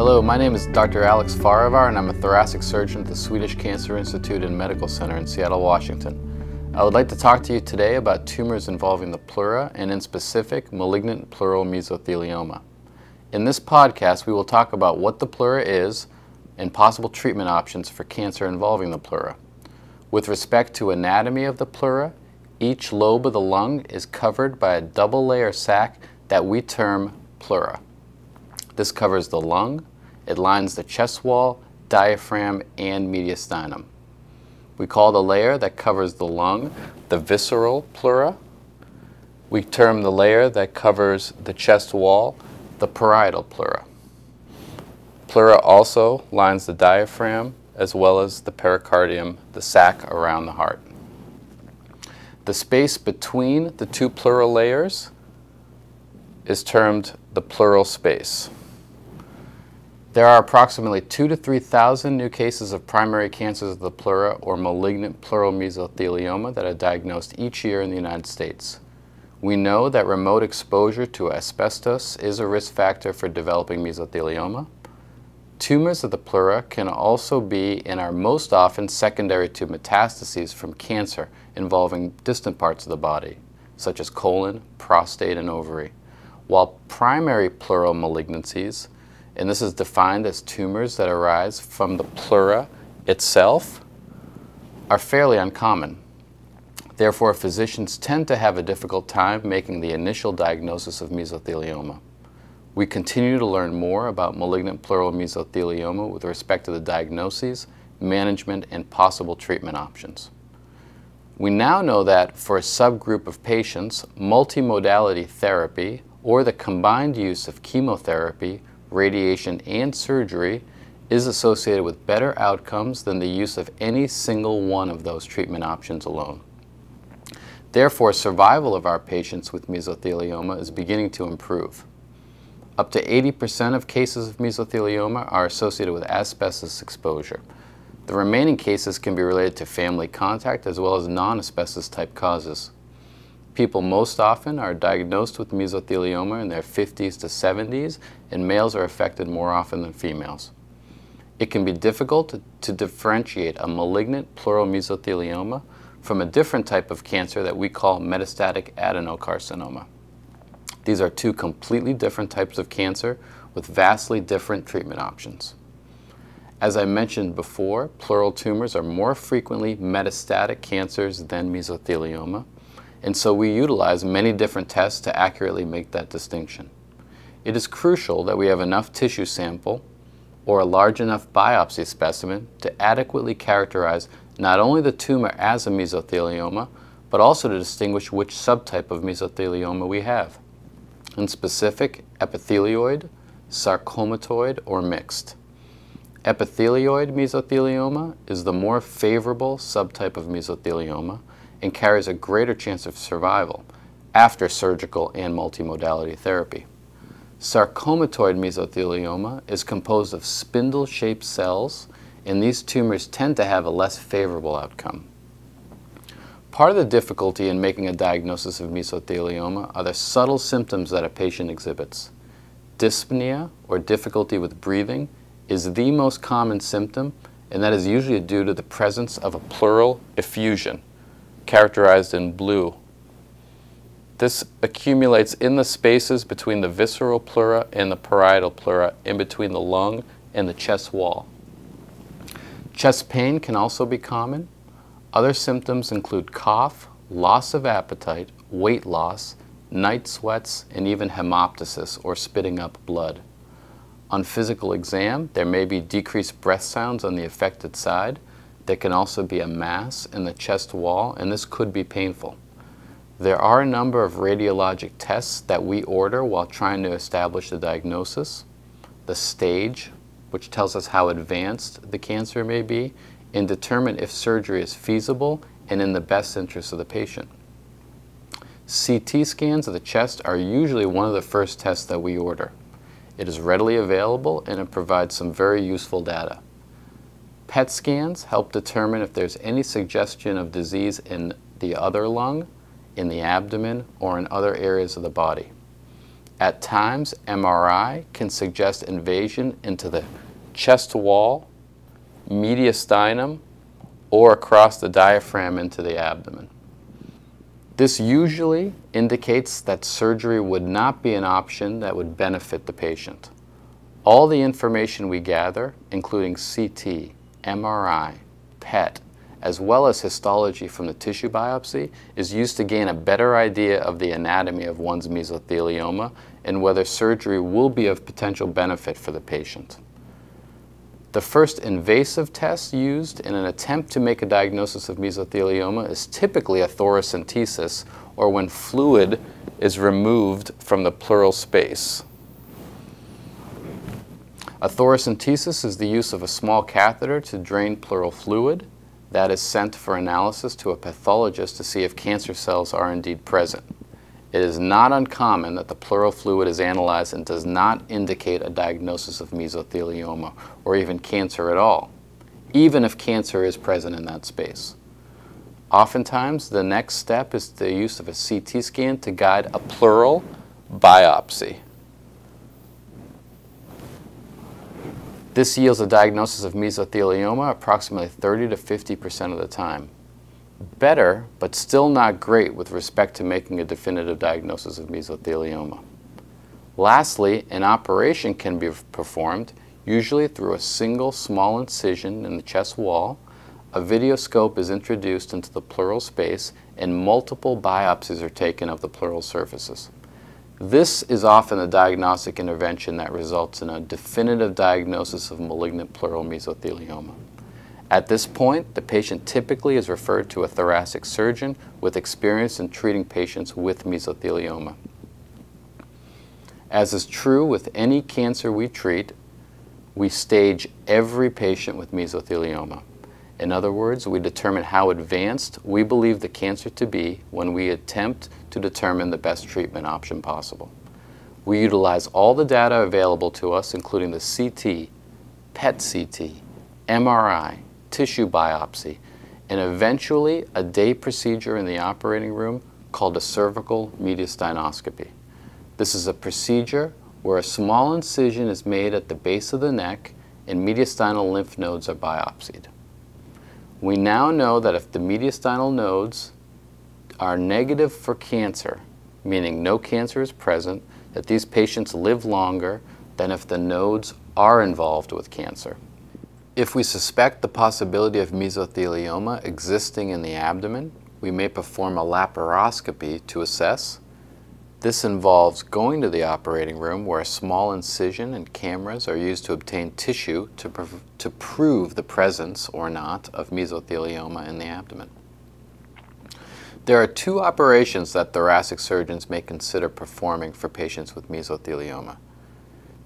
Hello, my name is Dr. Alex Farivar and I'm a thoracic surgeon at the Swedish Cancer Institute and Medical Center in Seattle, Washington. I would like to talk to you today about tumors involving the pleura and in specific malignant pleural mesothelioma. In this podcast we will talk about what the pleura is and possible treatment options for cancer involving the pleura. With respect to anatomy of the pleura, each lobe of the lung is covered by a double layer sac that we term pleura. This covers the lung, it lines the chest wall, diaphragm, and mediastinum. We call the layer that covers the lung the visceral pleura. We term the layer that covers the chest wall the parietal pleura. Pleura also lines the diaphragm as well as the pericardium, the sac around the heart. The space between the two pleural layers is termed the pleural space. There are approximately 2,000 to 3,000 new cases of primary cancers of the pleura or malignant pleural mesothelioma that are diagnosed each year in the United States. We know that remote exposure to asbestos is a risk factor for developing mesothelioma. Tumors of the pleura can also be and are most often secondary to metastases from cancer involving distant parts of the body, such as colon, prostate, and ovary, while primary pleural malignancies, and this is defined as tumors that arise from the pleura itself, are fairly uncommon. Therefore, physicians tend to have a difficult time making the initial diagnosis of mesothelioma. We continue to learn more about malignant pleural mesothelioma with respect to the diagnoses, management, and possible treatment options. We now know that for a subgroup of patients, multimodality therapy or the combined use of chemotherapy, radiation, and surgery is associated with better outcomes than the use of any single one of those treatment options alone. Therefore, survival of our patients with mesothelioma is beginning to improve. Up to 80% of cases of mesothelioma are associated with asbestos exposure. The remaining cases can be related to family contact as well as non-asbestos type causes. People most often are diagnosed with mesothelioma in their 50s to 70s, and males are affected more often than females. It can be difficult to differentiate a malignant pleural mesothelioma from a different type of cancer that we call metastatic adenocarcinoma. These are two completely different types of cancer with vastly different treatment options. As I mentioned before, pleural tumors are more frequently metastatic cancers than mesothelioma, and so we utilize many different tests to accurately make that distinction. It is crucial that we have enough tissue sample or a large enough biopsy specimen to adequately characterize not only the tumor as a mesothelioma, but also to distinguish which subtype of mesothelioma we have. In specific, epithelioid, sarcomatoid, or mixed. Epithelioid mesothelioma is the more favorable subtype of mesothelioma and carries a greater chance of survival after surgical and multimodality therapy. Sarcomatoid mesothelioma is composed of spindle-shaped cells, and these tumors tend to have a less favorable outcome. Part of the difficulty in making a diagnosis of mesothelioma are the subtle symptoms that a patient exhibits. Dyspnea, or difficulty with breathing, is the most common symptom, and that is usually due to the presence of a pleural effusion, characterized in blue. This accumulates in the spaces between the visceral pleura and the parietal pleura, in between the lung and the chest wall. Chest pain can also be common. Other symptoms include cough, loss of appetite, weight loss, night sweats, and even hemoptysis, or spitting up blood. On physical exam, there may be decreased breath sounds on the affected side. There can also be a mass in the chest wall, and this could be painful. There are a number of radiologic tests that we order while trying to establish the diagnosis. The stage, which tells us how advanced the cancer may be, and determine if surgery is feasible and in the best interest of the patient. CT scans of the chest are usually one of the first tests that we order. It is readily available and it provides some very useful data. PET scans help determine if there's any suggestion of disease in the other lung, in the abdomen, or in other areas of the body. At times, MRI can suggest invasion into the chest wall, mediastinum, or across the diaphragm into the abdomen. This usually indicates that surgery would not be an option that would benefit the patient. All the information we gather, including CT, MRI, PET, as well as histology from the tissue biopsy, is used to gain a better idea of the anatomy of one's mesothelioma and whether surgery will be of potential benefit for the patient. The first invasive test used in an attempt to make a diagnosis of mesothelioma is typically a thoracentesis, or when fluid is removed from the pleural space. A thoracentesis is the use of a small catheter to drain pleural fluid that is sent for analysis to a pathologist to see if cancer cells are indeed present. It is not uncommon that the pleural fluid is analyzed and does not indicate a diagnosis of mesothelioma or even cancer at all, even if cancer is present in that space. Oftentimes, the next step is the use of a CT scan to guide a pleural biopsy. This yields a diagnosis of mesothelioma approximately 30 to 50% of the time. Better, but still not great with respect to making a definitive diagnosis of mesothelioma. Lastly, an operation can be performed, usually through a single small incision in the chest wall. A videoscope is introduced into the pleural space and multiple biopsies are taken of the pleural surfaces. This is often the diagnostic intervention that results in a definitive diagnosis of malignant pleural mesothelioma. At this point, the patient typically is referred to a thoracic surgeon with experience in treating patients with mesothelioma. As is true with any cancer we treat, we stage every patient with mesothelioma. In other words, we determine how advanced we believe the cancer to be when we attempt to determine the best treatment option possible. We utilize all the data available to us, including the CT, PET-CT, MRI, tissue biopsy, and eventually a day procedure in the operating room called a cervical mediastinoscopy. This is a procedure where a small incision is made at the base of the neck and mediastinal lymph nodes are biopsied. We now know that if the mediastinal nodes are negative for cancer, meaning no cancer is present, that these patients live longer than if the nodes are involved with cancer. If we suspect the possibility of mesothelioma existing in the abdomen, we may perform a laparoscopy to assess. This involves going to the operating room where a small incision and cameras are used to obtain tissue to prove the presence or not of mesothelioma in the abdomen. There are two operations that thoracic surgeons may consider performing for patients with mesothelioma.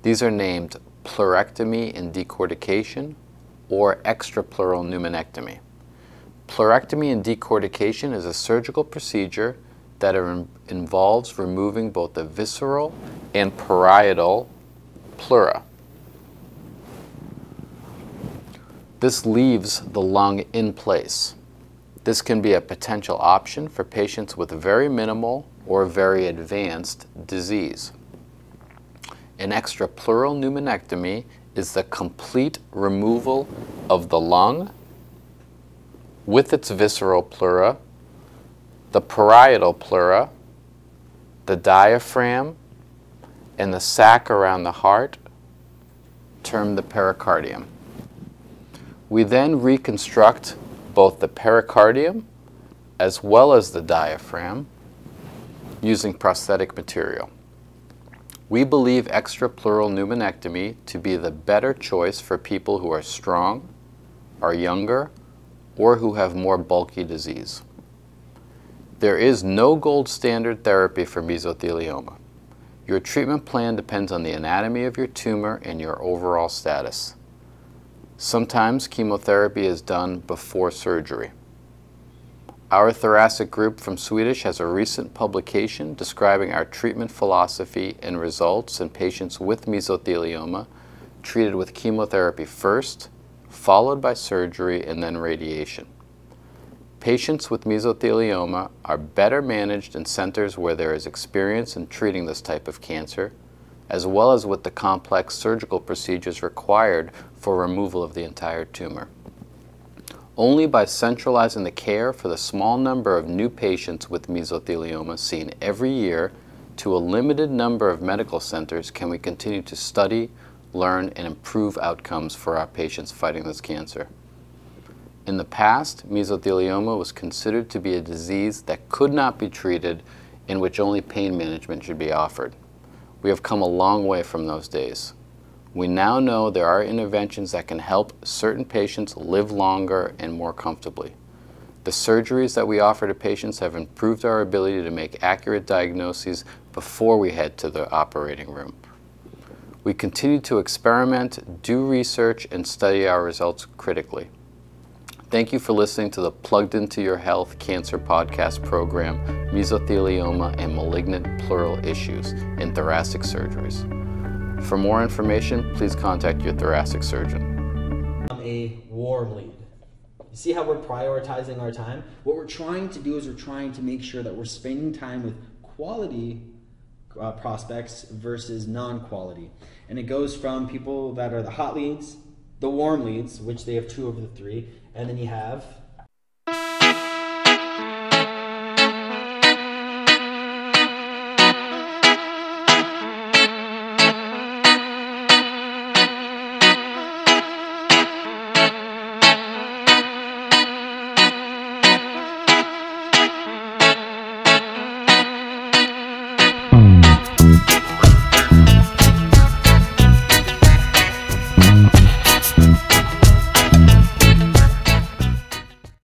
These are named pleurectomy and decortication or extrapleural pneumonectomy. Pleurectomy and decortication is a surgical procedure that involves removing both the visceral and parietal pleura. This leaves the lung in place. This can be a potential option for patients with very minimal or very advanced disease. An extrapleural pneumonectomy is the complete removal of the lung with its visceral pleura, the parietal pleura, the diaphragm, and the sac around the heart, termed the pericardium. We then reconstruct both the pericardium as well as the diaphragm using prosthetic material. We believe extrapleural pneumonectomy to be the better choice for people who are strong, are younger, or who have more bulky disease. There is no gold standard therapy for mesothelioma. Your treatment plan depends on the anatomy of your tumor and your overall status. Sometimes chemotherapy is done before surgery. Our thoracic group from Swedish has a recent publication describing our treatment philosophy and results in patients with mesothelioma treated with chemotherapy first, followed by surgery and then radiation. Patients with mesothelioma are better managed in centers where there is experience in treating this type of cancer, as well as with the complex surgical procedures required for removal of the entire tumor. Only by centralizing the care for the small number of new patients with mesothelioma seen every year to a limited number of medical centers can we continue to study, learn, and improve outcomes for our patients fighting this cancer. In the past, mesothelioma was considered to be a disease that could not be treated, in which only pain management should be offered. We have come a long way from those days. We now know there are interventions that can help certain patients live longer and more comfortably. The surgeries that we offer to patients have improved our ability to make accurate diagnoses before we head to the operating room. We continue to experiment, do research, and study our results critically. Thank you for listening to the Plugged Into Your Health Cancer Podcast program, Mesothelioma and Malignant Pleural Issues in Thoracic Surgeries. For more information, please contact your thoracic surgeon. A warm lead. You see how we're prioritizing our time? What we're trying to do is we're trying to make sure that we're spending time with quality prospects versus non-quality. And it goes from people that are the hot leads, the warm leads, which they have 2 of the 3, and then you have